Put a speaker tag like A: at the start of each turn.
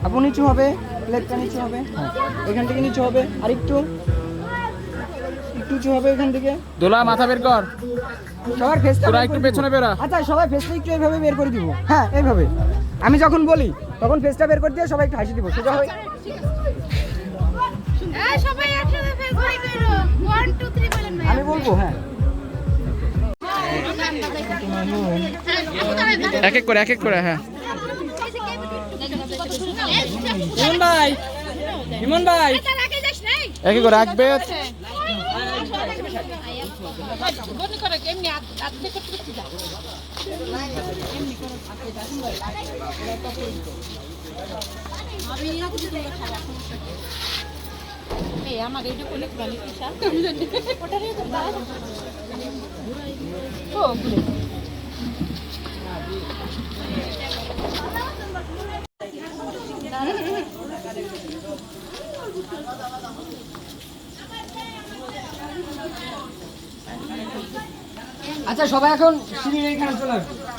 A: আপু নিচু হবে, প্লেটটা নিচু হবে, এখান থেকে নিচু হবে, আর একটু উঁচু হবে এখান থেকে।
B: দোলা মাথা বের কর,
A: সবার ফেসটা
B: তোরা একটু পেছনে বেরা।
A: আচ্ছা সবাই ফেসটা একটু এইভাবে বের করে দিব, হ্যাঁ এইভাবে। আমি যখন বলি তখন ফেসটা বের করে দিয়ে সবাই একটু হাসি দিব, সোজা হয়।
C: সবাই একসাথে ফেস বের করো 1 2 3 বলেন না।
A: আমি বলবো, হ্যাঁ।
B: এক এক করে, হ্যাঁ।
A: ইমন ভাই
B: এক এক করে রাখবে।
C: আমার এইটা করলে ভালো বিশাল ওটারই তো দাও ও
A: আচ্ছা সবাই এখন সিঁড়ির এইখানে চলে আসবে।